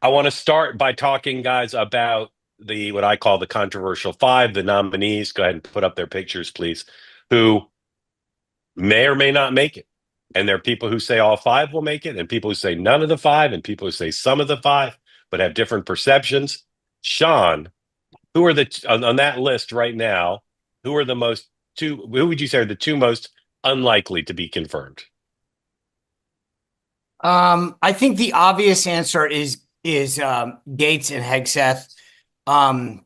I want to start by talking, guys, about the what I call the controversial five, the nominees. Go ahead and put up their pictures, please, who may or may not make it. And there are people who say all five will make it, and people who say none of the five, and people who say some of the five, but have different perceptions. Sean, who are on that list right now? Who are the most two? Who would you say are the two most unlikely to be confirmed? I think the obvious answer is Gates and Hegseth. Um,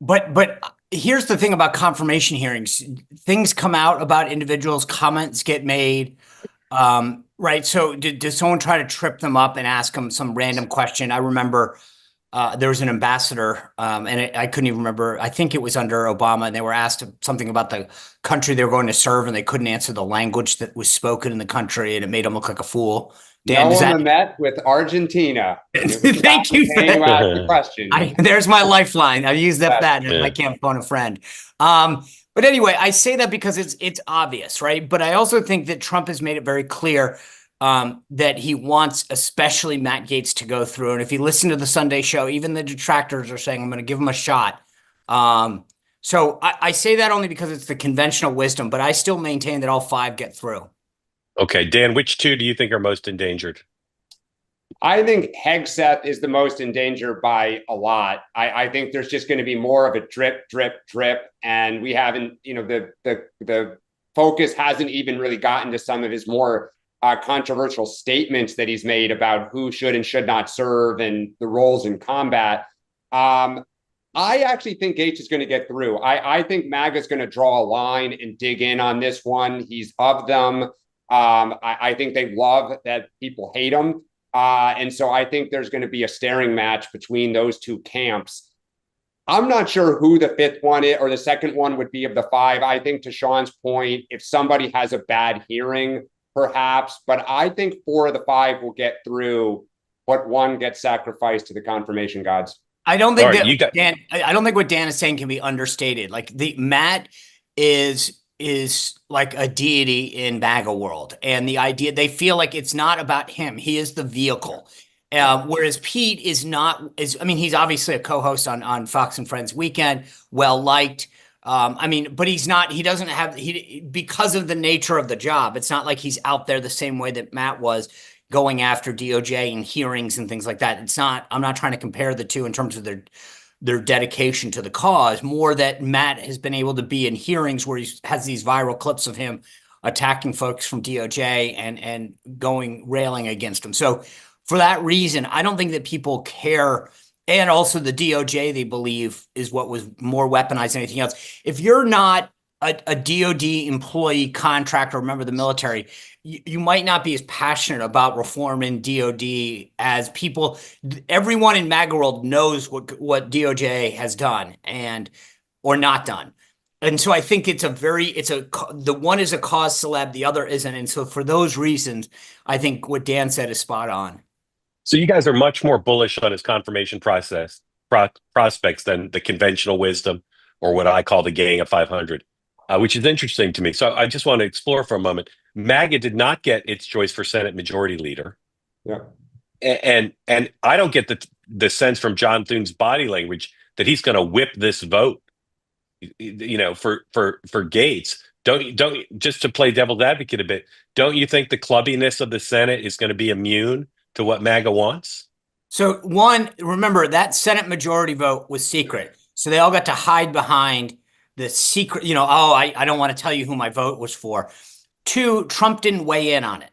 but here's the thing about confirmation hearings: things come out about individuals, comments get made. Right. So did someone try to trip them up and ask them some random question? I remember there was an ambassador, I couldn't even remember. I think it was under Obama, and they were asked something about the country they were going to serve, and they couldn't answer the language that was spoken in the country, and it made them look like a fool. Dan, does Noah that? Met with Argentina. Thank you. You asked the question. There's my lifeline. I use that if Yeah. I can't phone a friend. But anyway, I say that because it's obvious, right? But I also think that Trump has made it very clear that he wants especially Matt Gaetz to go through. And if you listen to the Sunday show, even the detractors are saying, I'm going to give him a shot. So I say that only because it's the conventional wisdom, but I still maintain that all five get through. Okay, Dan, which two do you think are most endangered? I think Hegseth is the most in danger by a lot. I think there's just going to be more of a drip, drip, drip, and we haven't, the focus hasn't even really gotten to some of his more controversial statements that he's made about who should and should not serve and the roles in combat. I actually think Gaetz is going to get through. I think MAGA is going to draw a line and dig in on this one. He's of them. I think they love that people hate him. And so I think there's going to be a staring match between those two camps. I'm not sure who the fifth one is, or the second one would be of the five. I think, to Sean's point, if somebody has a bad hearing, perhaps, but I think four of the five will get through, but one gets sacrificed to the confirmation gods. I don't think All right, Dan. I don't think what Dan is saying can be understated. Like the Matt is like a deity in MAGA world, and the idea they feel like it's not about him. He is the vehicle. Whereas Pete is not. I mean, he's obviously a co-host on Fox and Friends Weekend, well liked. But he's not. He doesn't have because of the nature of the job. It's not like he's out there the same way that Matt was, going after DOJ and hearings and things like that. It's not, I'm not trying to compare the two in terms of their dedication to the cause, more that Matt has been able to be in hearings where he has these viral clips of him attacking folks from DOJ and going railing against them. So for that reason, I don't think that people care. And also the DOJ, they believe, is what was more weaponized than anything else. If you're not a DOD employee, contractor, or member of the military, you might not be as passionate about reform in DOD as people. Everyone in MAGA world knows what DOJ has done or not done. And so I think the one is a cause celeb, the other isn't. And so for those reasons, I think what Dan said is spot on. So you guys are much more bullish on his confirmation prospects than the conventional wisdom, or what I call the Gang of 500, which is interesting to me. So I just want to explore for a moment. MAGA did not get its choice for Senate Majority Leader. Yeah. And I don't get the sense from John Thune's body language that he's going to whip this vote, for Gaetz. Don't just to play devil's advocate a bit, don't you think the clubbiness of the Senate is going to be immune to what MAGA wants? So one, remember that Senate majority vote was secret. So they all got to hide behind the secret, I don't want to tell you who my vote was for. Two, Trump didn't weigh in on it.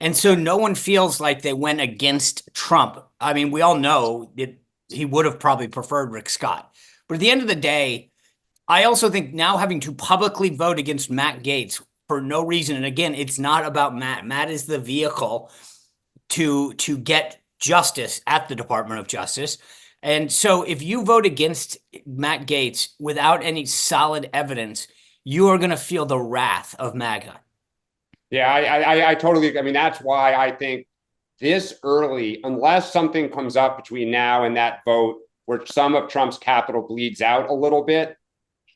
And so no one feels like they went against Trump. I mean, we all know that he would have probably preferred Rick Scott. But at the end of the day, I also think now having to publicly vote against Matt Gaetz for no reason, and again, it's not about Matt. Matt is the vehicle to get justice at the Department of Justice. And so if you vote against Matt Gaetz without any solid evidence, you are going to feel the wrath of MAGA. Yeah, I totally. I mean, that's why I think this early, unless something comes up between now and that vote where some of Trump's capital bleeds out a little bit,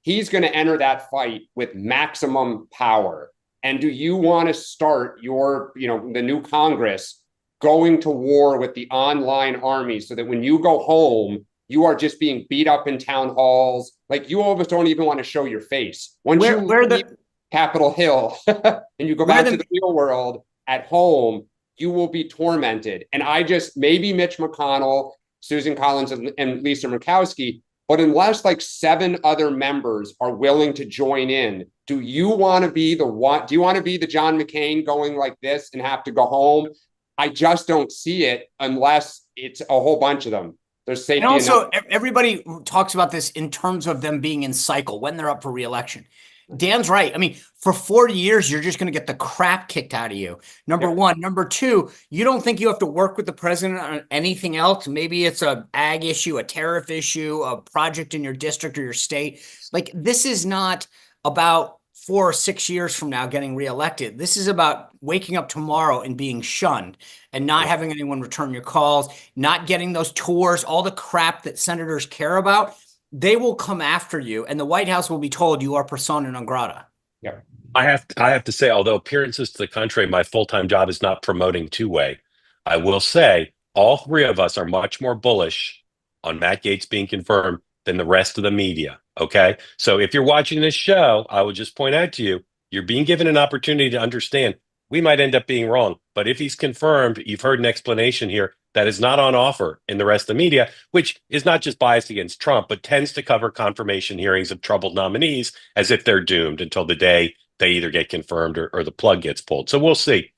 he's going to enter that fight with maximum power. And do you want to start the new Congress going to war with the online army so that when you go home, you are just being beat up in town halls. Like you almost don't even want to show your face. Once you leave Capitol Hill and you go back to the real world at home, you will be tormented. And maybe Mitch McConnell, Susan Collins, and Lisa Murkowski, but unless like 7 other members are willing to join in, do you want to be the one? Do you want to be the John McCain going like this and have to go home? I just don't see it unless it's a whole bunch of them. There's safety. And also, everybody talks about this in terms of them being in cycle when they're up for re-election. Dan's right. I mean, for 40 years, you're just going to get the crap kicked out of you. Number one. Number two, you don't think you have to work with the president on anything else? Maybe it's a ag issue, a tariff issue, a project in your district or your state. Like, this is not about 4 or 6 years from now getting reelected. This is about waking up tomorrow and being shunned and not having anyone return your calls, not getting those tours, all the crap that senators care about. They will come after you, and the White House will be told you are persona non grata. Yeah. I have to say, although appearances to the contrary, my full-time job is not promoting two-way. I will say all 3 of us are much more bullish on Matt Gaetz being confirmed than the rest of the media. Okay. So if you're watching this show, I would just point out to you, you're being given an opportunity to understand we might end up being wrong. But if he's confirmed, you've heard an explanation here that is not on offer in the rest of the media, which is not just biased against Trump, but tends to cover confirmation hearings of troubled nominees as if they're doomed until the day they either get confirmed or the plug gets pulled. So we'll see.